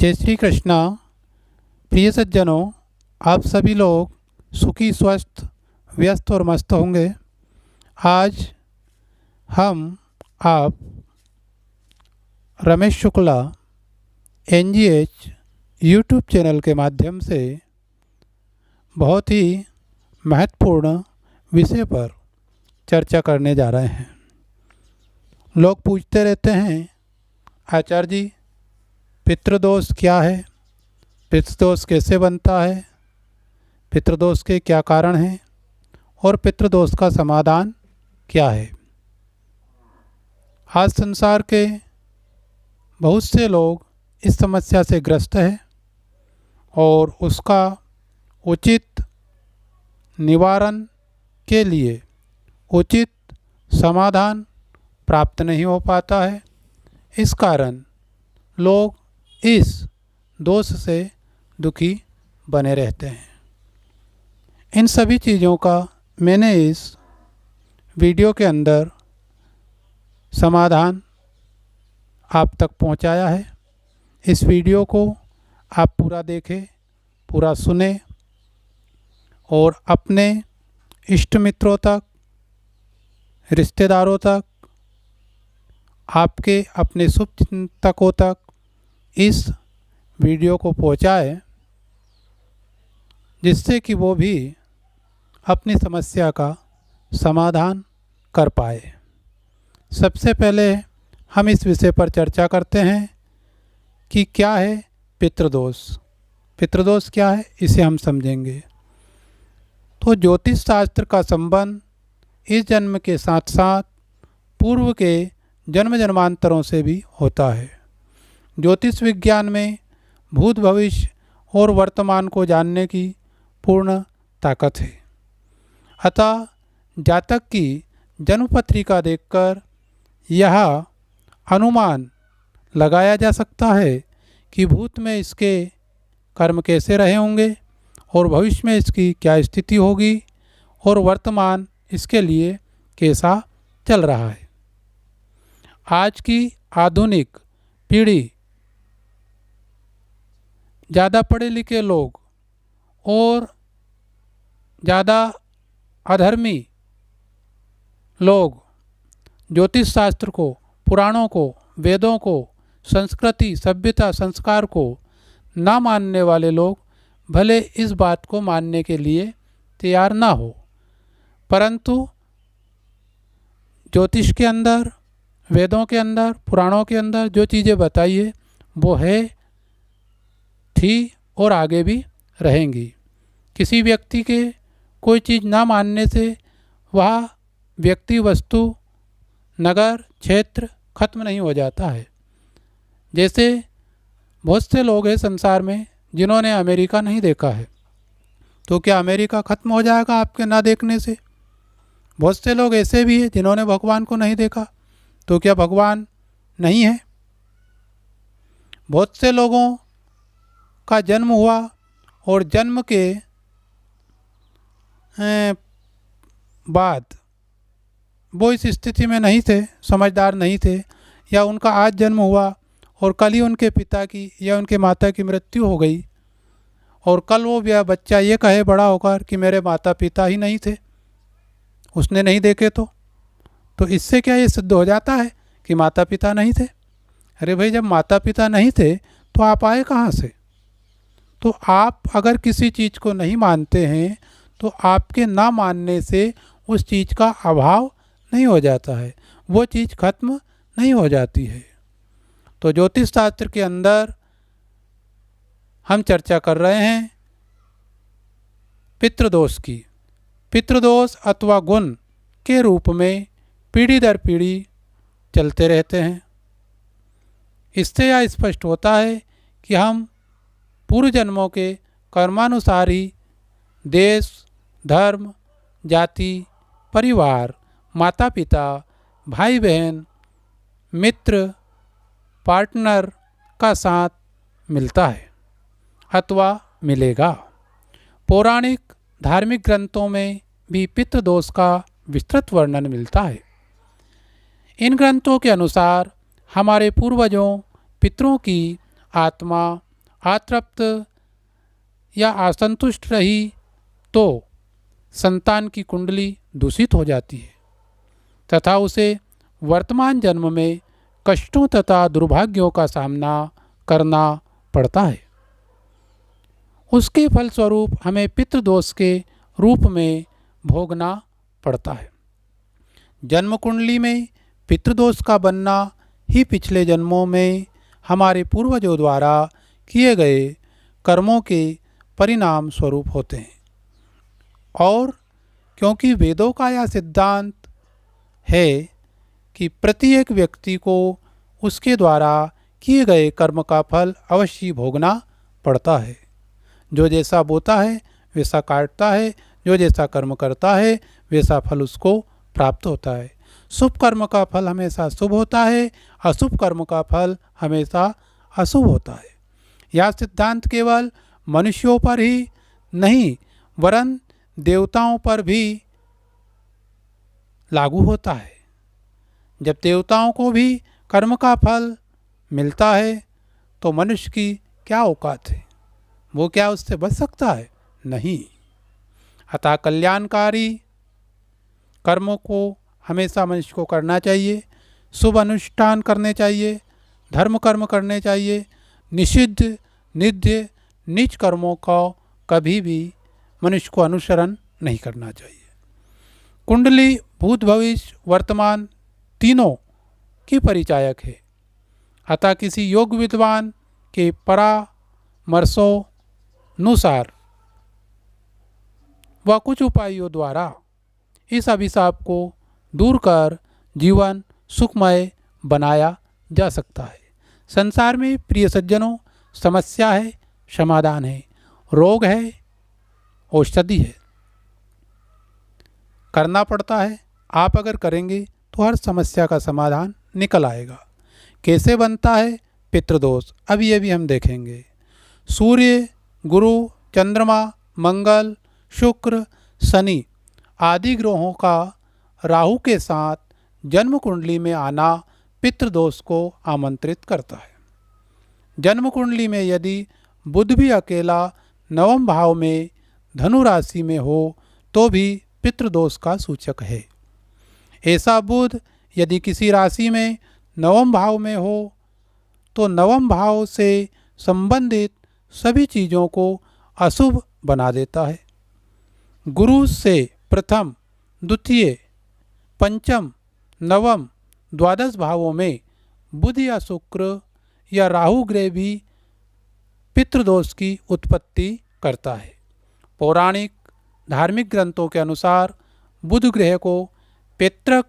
जय श्री कृष्णा। प्रिय सज्जनों, आप सभी लोग सुखी, स्वस्थ, व्यस्त और मस्त होंगे। आज हम आप Ramesh Shukla NGH YouTube channel के माध्यम से बहुत ही महत्वपूर्ण विषय पर चर्चा करने जा रहे हैं। लोग पूछते रहते हैं, आचार्य जी, पितृदोष क्या है, पितृदोष कैसे बनता है, पितृदोष के क्या कारण हैं और पितृदोष का समाधान क्या है। आज संसार के बहुत से लोग इस समस्या से ग्रस्त हैं और उसका उचित निवारण के लिए उचित समाधान प्राप्त नहीं हो पाता है। इस कारण लोग इस दोष से दुखी बने रहते हैं। इन सभी चीज़ों का मैंने इस वीडियो के अंदर समाधान आप तक पहुंचाया है। इस वीडियो को आप पूरा देखें, पूरा सुने और अपने इष्ट मित्रों तक, रिश्तेदारों तक, आपके अपने शुभचिंतकों तक इस वीडियो को पहुंचाएं, जिससे कि वो भी अपनी समस्या का समाधान कर पाए। सबसे पहले हम इस विषय पर चर्चा करते हैं कि क्या है पितृदोष। पितृदोष क्या है, इसे हम समझेंगे। तो ज्योतिष शास्त्र का संबंध इस जन्म के साथ साथ पूर्व के जन्म जन्मांतरों से भी होता है। ज्योतिष विज्ञान में भूत, भविष्य और वर्तमान को जानने की पूर्ण ताकत है। अतः जातक की जन्म पत्रिका देखकर यह अनुमान लगाया जा सकता है कि भूत में इसके कर्म कैसे रहे होंगे और भविष्य में इसकी क्या स्थिति होगी और वर्तमान इसके लिए कैसा चल रहा है। आज की आधुनिक पीढ़ी ज़्यादा पढ़े लिखे लोग और ज़्यादा अधर्मी लोग ज्योतिष शास्त्र को, पुराणों को, वेदों को, संस्कृति, सभ्यता, संस्कार को ना मानने वाले लोग भले इस बात को मानने के लिए तैयार ना हो, परंतु ज्योतिष के अंदर, वेदों के अंदर, पुराणों के अंदर जो चीज़ें बताई है वो है, थी और आगे भी रहेंगी। किसी व्यक्ति के कोई चीज़ ना मानने से वह व्यक्ति, वस्तु, नगर, क्षेत्र खत्म नहीं हो जाता है। जैसे बहुत से लोग हैं संसार में जिन्होंने अमेरिका नहीं देखा है, तो क्या अमेरिका खत्म हो जाएगा आपके ना देखने से? बहुत से लोग ऐसे भी हैं जिन्होंने भगवान को नहीं देखा, तो क्या भगवान नहीं है? बहुत से लोगों का जन्म हुआ और जन्म के बाद वो इस स्थिति में नहीं थे, समझदार नहीं थे, या उनका आज जन्म हुआ और कल ही उनके पिता की या उनके माता की मृत्यु हो गई और कल वो बच्चा ये कहे बड़ा होकर कि मेरे माता पिता ही नहीं थे, उसने नहीं देखे। तो इससे क्या ये सिद्ध हो जाता है कि माता पिता नहीं थे? अरे भाई, जब माता पिता नहीं थे तो आप आए कहाँ से? तो आप अगर किसी चीज़ को नहीं मानते हैं तो आपके ना मानने से उस चीज़ का अभाव नहीं हो जाता है, वो चीज़ खत्म नहीं हो जाती है। तो ज्योतिष शास्त्र के अंदर हम चर्चा कर रहे हैं पितृदोष की। पितृदोष अथवा गुण के रूप में पीढ़ी दर पीढ़ी चलते रहते हैं। इससे यह स्पष्ट होता है कि हम पूर्व जन्मों के कर्मानुसार ही देश, धर्म, जाति, परिवार, माता पिता, भाई बहन, मित्र, पार्टनर का साथ मिलता है अथवा मिलेगा। पौराणिक धार्मिक ग्रंथों में भी पितृदोष का विस्तृत वर्णन मिलता है। इन ग्रंथों के अनुसार हमारे पूर्वजों, पितरों की आत्मा अतृप्त या असंतुष्ट रही तो संतान की कुंडली दूषित हो जाती है तथा उसे वर्तमान जन्म में कष्टों तथा दुर्भाग्यों का सामना करना पड़ता है। उसके फलस्वरूप हमें पितृदोष के रूप में भोगना पड़ता है। जन्म कुंडली में पितृदोष का बनना ही पिछले जन्मों में हमारे पूर्वजों द्वारा किए गए कर्मों के परिणाम स्वरूप होते हैं। और क्योंकि वेदों का यह सिद्धांत है कि प्रत्येक व्यक्ति को उसके द्वारा किए गए कर्म का फल अवश्य भोगना पड़ता है। जो जैसा बोता है वैसा काटता है, जो जैसा कर्म करता है वैसा फल उसको प्राप्त होता है। शुभ कर्म का फल हमेशा शुभ होता है, अशुभ कर्म का फल हमेशा अशुभ होता है। यह सिद्धांत केवल मनुष्यों पर ही नहीं वरन देवताओं पर भी लागू होता है। जब देवताओं को भी कर्म का फल मिलता है तो मनुष्य की क्या औकात है, वो क्या उससे बच सकता है? नहीं। अतः कल्याणकारी कर्मों को हमेशा मनुष्य को करना चाहिए, शुभ अनुष्ठान करने चाहिए, धर्म कर्म करने चाहिए। निषिद्ध निध्य नीच कर्मों का कभी भी मनुष्य को अनुसरण नहीं करना चाहिए। कुंडली भूत भविष्य वर्तमान तीनों की परिचायक है। अतः किसी योग विद्वान के परामर्शोनुसार व कुछ उपायों द्वारा इस अभिशाप को दूर कर जीवन सुखमय बनाया जा सकता है। संसार में प्रिय सज्जनों समस्या है, समाधान है, रोग है, औषधि है। करना पड़ता है। आप अगर करेंगे तो हर समस्या का समाधान निकल आएगा। कैसे बनता है पितृदोष, अभी ये भी हम देखेंगे। सूर्य, गुरु, चंद्रमा, मंगल, शुक्र, शनि आदि ग्रहों का राहु के साथ जन्म कुंडली में आना पितृदोष को आमंत्रित करता है। जन्म कुंडली में यदि बुध भी अकेला नवम भाव में धनु राशि में हो तो भी पितृदोष का सूचक है। ऐसा बुध यदि किसी राशि में नवम भाव में हो तो नवम भाव से संबंधित सभी चीज़ों को अशुभ बना देता है। गुरु से प्रथम, द्वितीय, पंचम, नवम, द्वादश भावों में बुध या शुक्र या राहु ग्रह भी पितृदोष की उत्पत्ति करता है। पौराणिक धार्मिक ग्रंथों के अनुसार बुध ग्रह को पैतृक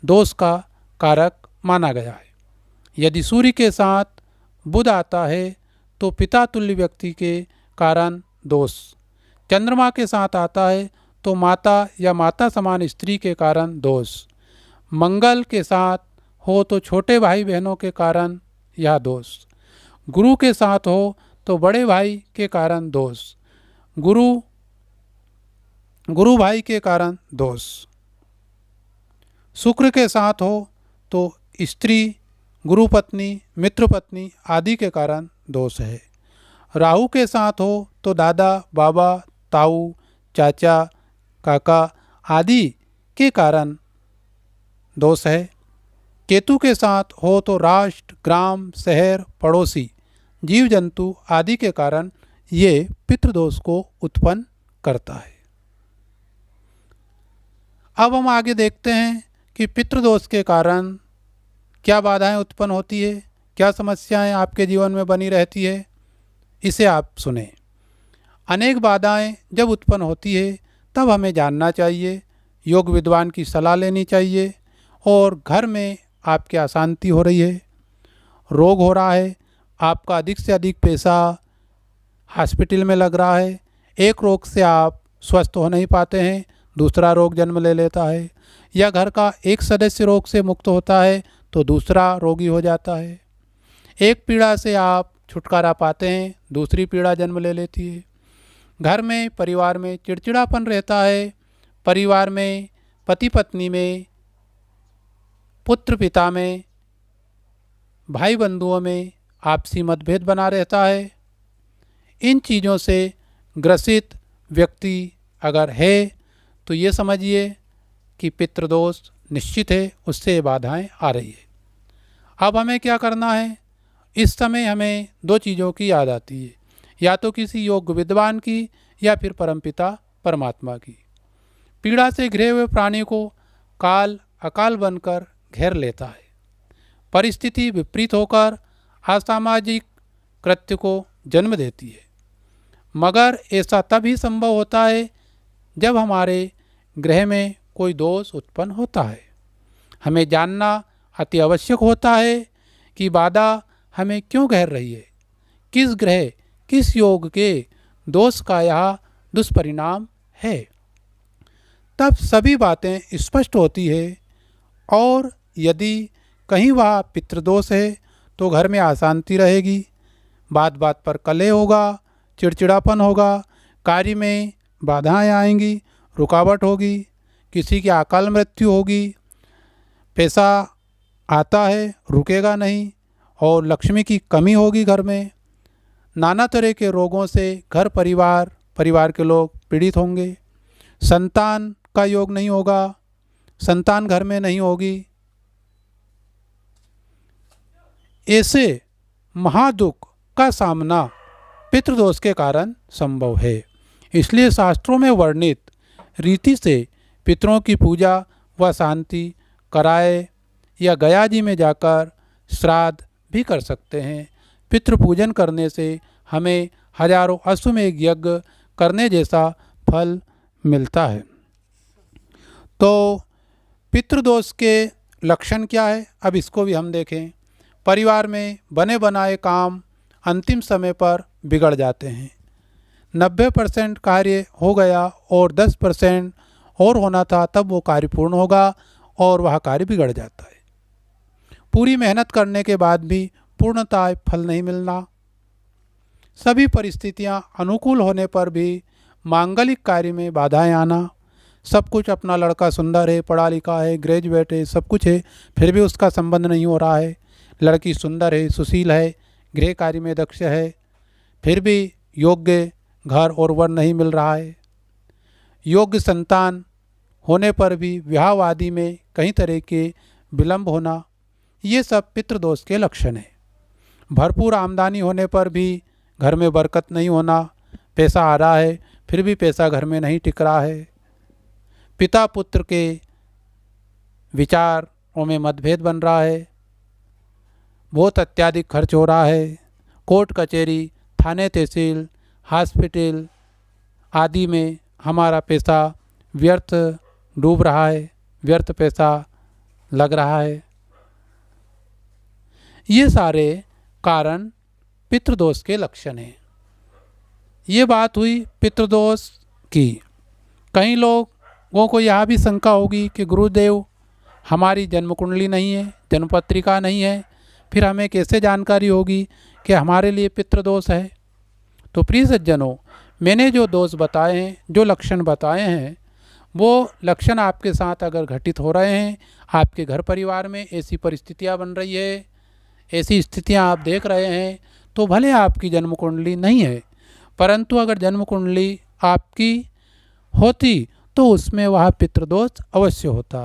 दोष का कारक माना गया है। यदि सूर्य के साथ बुध आता है तो पिता तुल्य व्यक्ति के कारण दोष, चंद्रमा के साथ आता है तो माता या माता समान स्त्री के कारण दोष, मंगल के साथ हो तो छोटे भाई बहनों के कारण यह दोष, गुरु के साथ हो तो बड़े भाई के कारण दोष, गुरु भाई के कारण दोष, शुक्र के साथ हो तो स्त्री, गुरु पत्नी, मित्र पत्नी आदि के कारण दोष है। राहु के साथ हो तो दादा, बाबा, ताऊ, चाचा, काका आदि के कारण दोष है। केतु के साथ हो तो राष्ट्र, ग्राम, शहर, पड़ोसी, जीव जंतु आदि के कारण ये पितृदोष को उत्पन्न करता है। अब हम आगे देखते हैं कि पितृदोष के कारण क्या बाधाएं उत्पन्न होती है, क्या समस्याएं आपके जीवन में बनी रहती है। इसे आप सुने। अनेक बाधाएं जब उत्पन्न होती है तब हमें जानना चाहिए, योग विद्वान की सलाह लेनी चाहिए। और घर में आपके अशांति हो रही है, रोग हो रहा है, आपका अधिक से अधिक पैसा हॉस्पिटल में लग रहा है, एक रोग से आप स्वस्थ हो नहीं पाते हैं, दूसरा रोग जन्म ले लेता है, या घर का एक सदस्य रोग से मुक्त होता है तो दूसरा रोगी हो जाता है। एक पीड़ा से आप छुटकारा पाते हैं, दूसरी पीड़ा जन्म ले लेती है। घर में, परिवार में चिड़चिड़ापन रहता है, परिवार में, पति पत्नी में, पुत्र पिता में, भाई बंधुओं में आपसी मतभेद बना रहता है। इन चीज़ों से ग्रसित व्यक्ति अगर है तो ये समझिए कि पितृदोष निश्चित है, उससे बाधाएं आ रही है। अब हमें क्या करना है? इस समय हमें दो चीज़ों की याद आती है, या तो किसी योग्य विद्वान की या फिर परमपिता परमात्मा की। पीड़ा से घिरे हुए प्राणी को काल अकाल बनकर घेर लेता है। परिस्थिति विपरीत होकर असामाजिक कृत्य को जन्म देती है, मगर ऐसा तभी संभव होता है जब हमारे ग्रह में कोई दोष उत्पन्न होता है। हमें जानना अति आवश्यक होता है कि बाधा हमें क्यों घेर रही है, किस ग्रह किस योग के दोष का यह दुष्परिणाम है। तब सभी बातें स्पष्ट होती है, और यदि कहीं वह पितृदोष है तो घर में अशांति रहेगी, बात बात पर कलह होगा, चिड़चिड़ापन होगा, कार्य में बाधाएं आएंगी, रुकावट होगी, किसी की अकाल मृत्यु होगी, पैसा आता है रुकेगा नहीं, और लक्ष्मी की कमी होगी घर में। नाना तरह के रोगों से घर परिवार के लोग पीड़ित होंगे। संतान का योग नहीं होगा, संतान घर में नहीं होगी। ऐसे महादुख का सामना पितृदोष के कारण संभव है। इसलिए शास्त्रों में वर्णित रीति से पितरों की पूजा व शांति कराए, या गया जी में जाकर श्राद्ध भी कर सकते हैं। पितृ पूजन करने से हमें हजारों अश्वमेध यज्ञ करने जैसा फल मिलता है। तो पितृदोष के लक्षण क्या है, अब इसको भी हम देखें। परिवार में बने बनाए काम अंतिम समय पर बिगड़ जाते हैं। 90% कार्य हो गया और 10% और होना था, तब वो कार्य पूर्ण होगा और वह कार्य बिगड़ जाता है। पूरी मेहनत करने के बाद भी पूर्णतः फल नहीं मिलना। सभी परिस्थितियां अनुकूल होने पर भी मांगलिक कार्य में बाधाएं आना। सब कुछ, अपना लड़का सुंदर है, पढ़ा लिखा है, ग्रेजुएट है, सब कुछ है, फिर भी उसका संबंध नहीं हो रहा है। लड़की सुंदर है, सुशील है, गृह कार्य में दक्ष है, फिर भी योग्य घर और वर नहीं मिल रहा है। योग्य संतान होने पर भी विवाह आदि में कई तरह के विलंब होना, ये सब पितृदोष के लक्षण हैं। भरपूर आमदनी होने पर भी घर में बरकत नहीं होना। पैसा आ रहा है फिर भी पैसा घर में नहीं टिक रहा है। पिता पुत्र के विचारों में मतभेद बन रहा है। बहुत अत्यधिक खर्च हो रहा है। कोर्ट कचहरी, थाने तहसील, हॉस्पिटल आदि में हमारा पैसा व्यर्थ डूब रहा है, व्यर्थ पैसा लग रहा है। ये सारे कारण पितृदोष के लक्षण हैं। ये बात हुई पितृदोष की। कई लोगों को यह भी शंका होगी कि गुरुदेव हमारी जन्म कुंडली नहीं है, जन्म पत्रिका नहीं है, फिर हमें कैसे जानकारी होगी कि हमारे लिए पितृदोष है। तो प्रिय सज्जनों, मैंने जो दोष बताए हैं, जो लक्षण बताए हैं, वो लक्षण आपके साथ अगर घटित हो रहे हैं, आपके घर परिवार में ऐसी परिस्थितियां बन रही है, ऐसी स्थितियां आप देख रहे हैं, तो भले आपकी जन्म कुंडली नहीं है, परंतु अगर जन्म कुंडली आपकी होती तो उसमें वह पितृदोष अवश्य होता।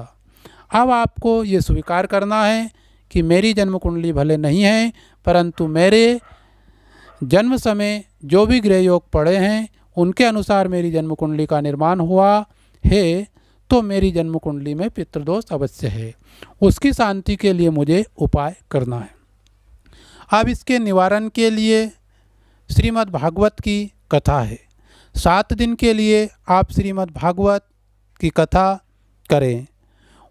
अब आपको ये स्वीकार करना है कि मेरी जन्म कुंडली भले नहीं है, परंतु मेरे जन्म समय जो भी ग्रह योग पड़े हैं उनके अनुसार मेरी जन्म कुंडली का निर्माण हुआ है, तो मेरी जन्म कुंडली में पितृदोष अवश्य है। उसकी शांति के लिए मुझे उपाय करना है। अब इसके निवारण के लिए श्रीमद् भागवत की कथा है। 7 दिन के लिए आप श्रीमद् भागवत की कथा करें।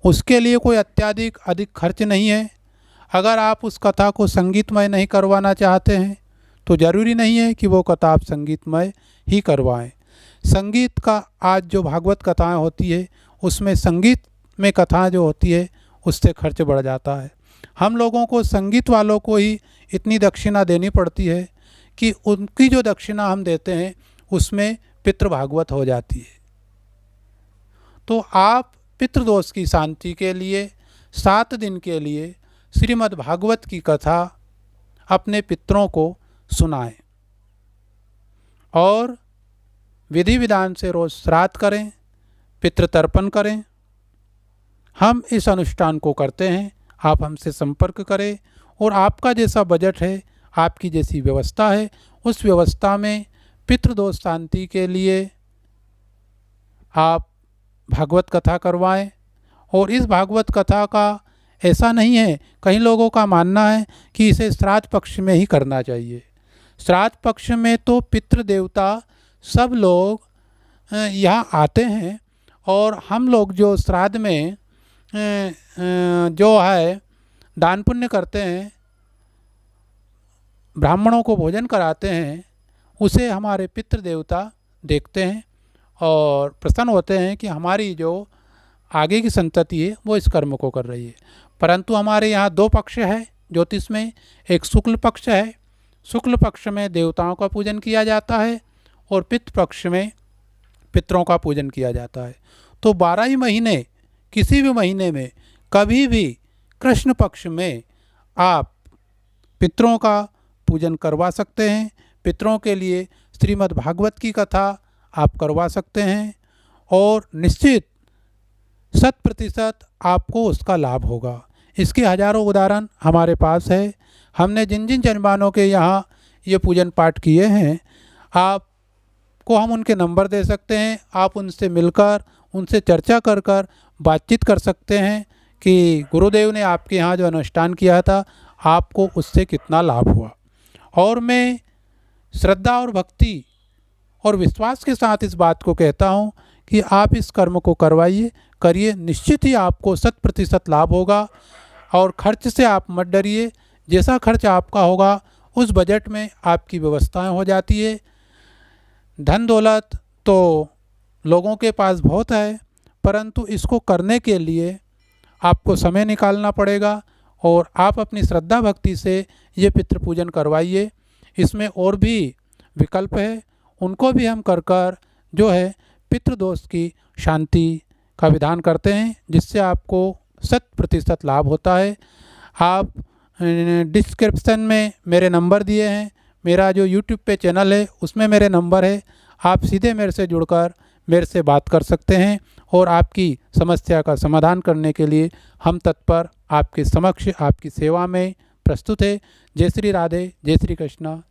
उसके लिए कोई अधिक खर्च नहीं है। अगर आप उस कथा को संगीतमय नहीं करवाना चाहते हैं तो ज़रूरी नहीं है कि वो कथा आप संगीतमय ही करवाएं। संगीत का आज जो भागवत कथाएं होती है उसमें संगीत में कथाएं जो होती है उससे खर्च बढ़ जाता है। हम लोगों को संगीत वालों को ही इतनी दक्षिणा देनी पड़ती है कि उनकी जो दक्षिणा हम देते हैं उसमें पितृभागवत हो जाती है। तो आप पितृदोष की शांति के लिए 7 दिन के लिए श्रीमद् भागवत की कथा अपने पितरों को सुनाएं और विधि विधान से रोज़ श्राद्ध करें, पितृतर्पण करें। हम इस अनुष्ठान को करते हैं। आप हमसे संपर्क करें और आपका जैसा बजट है, आपकी जैसी व्यवस्था है, उस व्यवस्था में पितृदोष शांति के लिए आप भागवत कथा करवाएं। और इस भागवत कथा का ऐसा नहीं है, कई लोगों का मानना है कि इसे श्राद्ध पक्ष में ही करना चाहिए। श्राद्ध पक्ष में तो पितृ देवता सब लोग यहाँ आते हैं और हम लोग जो श्राद्ध में जो है दान पुण्य करते हैं, ब्राह्मणों को भोजन कराते हैं, उसे हमारे पितृ देवता देखते हैं और प्रसन्न होते हैं कि हमारी जो आगे की संतति है वो इस कर्म को कर रही है। परंतु हमारे यहाँ दो पक्ष है ज्योतिष में। एक शुक्ल पक्ष है, शुक्ल पक्ष में देवताओं का पूजन किया जाता है और पितृ पक्ष में पितरों का पूजन किया जाता है। तो 12 ही महीने, किसी भी महीने में कभी भी कृष्ण पक्ष में आप पितरों का पूजन करवा सकते हैं। पितरों के लिए श्रीमद् भागवत की कथा आप करवा सकते हैं और निश्चित 100% आपको उसका लाभ होगा। इसके हजारों उदाहरण हमारे पास है। हमने जिन जिन जनमानों के यहाँ ये पूजन पाठ किए हैं, आपको हम उनके नंबर दे सकते हैं। आप उनसे मिलकर, उनसे चर्चा कर कर बातचीत कर सकते हैं कि गुरुदेव ने आपके यहाँ जो अनुष्ठान किया था, आपको उससे कितना लाभ हुआ। और मैं श्रद्धा और भक्ति और विश्वास के साथ इस बात को कहता हूँ कि आप इस कर्म को करवाइए, करिए, निश्चित ही आपको 100% लाभ होगा। और खर्च से आप मत डरिए। जैसा खर्च आपका होगा उस बजट में आपकी व्यवस्थाएं हो जाती है। धन दौलत तो लोगों के पास बहुत है, परंतु इसको करने के लिए आपको समय निकालना पड़ेगा और आप अपनी श्रद्धा भक्ति से ये पितृ पूजन करवाइए। इसमें और भी विकल्प है, उनको भी हम कर जो है पितृदोष की शांति का विधान करते हैं, जिससे आपको 100% लाभ होता है। आप डिस्क्रिप्शन में मेरे नंबर दिए हैं। मेरा जो यूट्यूब पे चैनल है उसमें मेरे नंबर है। आप सीधे मेरे से जुड़कर मेरे से बात कर सकते हैं और आपकी समस्या का समाधान करने के लिए हम तत्पर आपके समक्ष, आपकी सेवा में प्रस्तुत है। जय श्री राधे, जय श्री कृष्णा।